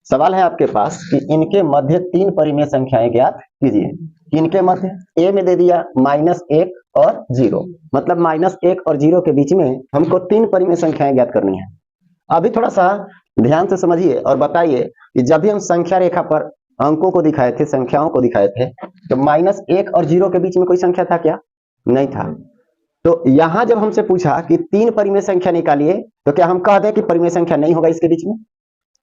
सवाल है आपके पास कि इनके मध्य 3 परिमेय संख्याएं ज्ञात कीजिए। इनके मध्य ए में दे दिया -1 और 0, मतलब -1 और 0 के बीच में हमको 3 परिमेय संख्याएं ज्ञात करनी है। अभी थोड़ा सा ध्यान से समझिए और बताइए कि जब भी हम संख्या रेखा पर अंकों को दिखाए थे, संख्याओं को दिखाए थे, तो -1 और 0 के बीच में कोई संख्या था क्या? नहीं था। तो यहां जब हमसे पूछा कि 3 परिमेय संख्या निकालिए, तो क्या हम कह दें कि परिमेय संख्या नहीं होगा इसके बीच में?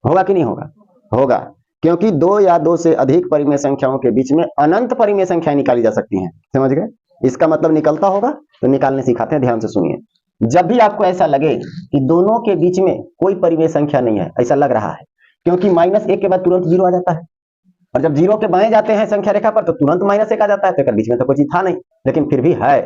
होगा कि नहीं होगा? होगा, क्योंकि 2 या 2 से अधिक परिमेय संख्याओं के बीच में अनंत परिमेय संख्याएं निकाली जा सकती हैं। समझ गए? इसका मतलब निकलता होगा, तो निकालने सिखाते हैं, ध्यान से सुनिए। जब भी आपको ऐसा लगे कि दोनों के बीच में कोई परिमेय संख्या नहीं है, ऐसा लग रहा है, क्योंकि -1 के बाद तुरंत 0 आ जाता है, और जब 0 के बाएं जाते हैं संख्या रेखा पर तो तुरंत -1 आ जाता है, तो बीच में तो कोई चीज था नहीं, लेकिन फिर भी है।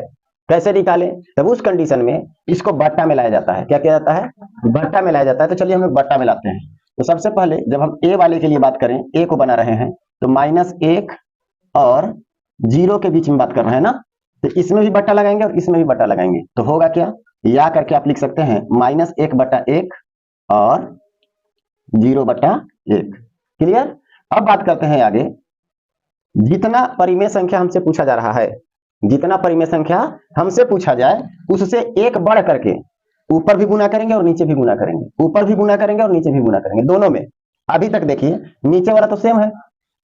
कैसे निकालें? तब उस कंडीशन में इसको बट्टा में लाया जाता है। क्या किया जाता है? बट्टा में लाया जाता है। तो चलिए हम लोग बट्टा में लाते हैं। तो सबसे पहले जब हम ए वाले के लिए बात करें, ए को बना रहे हैं, तो -1 और 0 के बीच में बात कर रहे हैं ना, तो इसमें भी बट्टा लगाएंगे और इसमें भी बट्टा लगाएंगे, तो होगा क्या? या करके आप लिख सकते हैं -1/1 और 0/1। क्लियर? अब बात करते हैं आगे। जितना परिमेय संख्या हमसे पूछा जा रहा है, जितना परिमेय संख्या हमसे पूछा जाए, उससे एक बढ़ करके ऊपर भी गुना करेंगे और नीचे भी गुना करेंगे, ऊपर भी गुना करेंगे और नीचे भी गुना करेंगे, दोनों में। अभी तक देखिए नीचे वाला तो सेम है,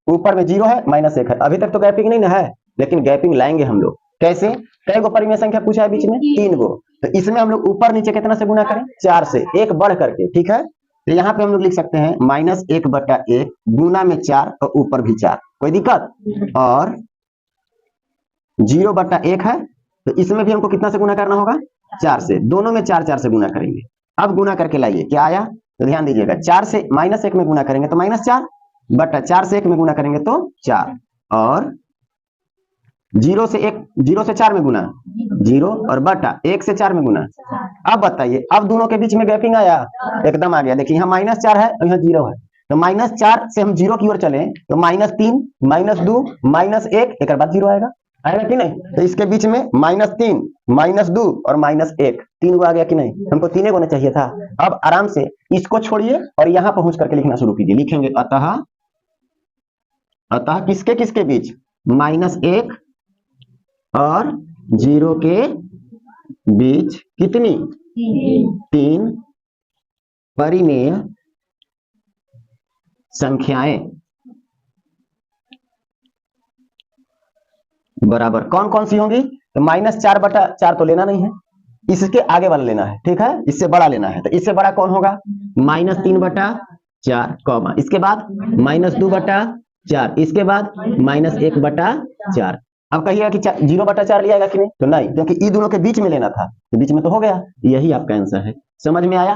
ऊपर में 0 है, -1 है, अभी तक तो गैपिंग नहीं ना है, लेकिन गैपिंग लाएंगे हम लोग। कैसे? कई गो परिमेय संख्या पूछा है बीच में? 3 गो। तो इसमें हम लोग ऊपर नीचे कितना से गुना करें? 4 से, एक बढ़ करके। ठीक है, तो यहाँ पे हम लोग लिख सकते हैं -1/1 गुना में 4 और ऊपर भी 4। कोई दिक्कत? और 0/1 है, तो इसमें भी हमको कितना से गुना करना होगा? 4 से। दोनों में 4 से गुना करेंगे। अब गुना करके लाइए, क्या आया? तो ध्यान दीजिएगा, 4 से -1 में गुना करेंगे तो -4, बटा 4 से 1 में गुना करेंगे तो 4, और 0 से 4 में गुना 0, और बटा 1 से 4 में गुना। अब बताइए, अब दोनों के बीच में गैपिंग आया? एकदम आ गया। देखिए यहाँ -4 है और यहाँ 0 है, तो -4 से हम 0 की ओर चले तो -3, -2, -1, एक बाद 0 आएगा कि नहीं? तो इसके बीच में -3, -2 और -1, 3 गो आ गया कि नहीं? हमको 3 होना चाहिए था। अब आराम से इसको छोड़िए और यहां पहुंच करके लिखना शुरू कीजिए। लिखेंगे अतः किसके किसके बीच? -1 और 0 के बीच कितनी? 3 परिमेय संख्याएं बराबर कौन कौन सी होंगी? तो -4/4 तो लेना नहीं है, इसके आगे वाला लेना है। ठीक है, इससे बड़ा लेना है, तो इससे बड़ा कौन होगा? -3/4, कॉमा, इसके बाद -2/4, इसके बाद -1/4। अब कहिएगा कि 0/4 लिया कि नहीं? तो नहीं, क्योंकि ये दोनों के बीच में लेना था, तो बीच में तो हो गया। यही आपका आंसर है। समझ में आया?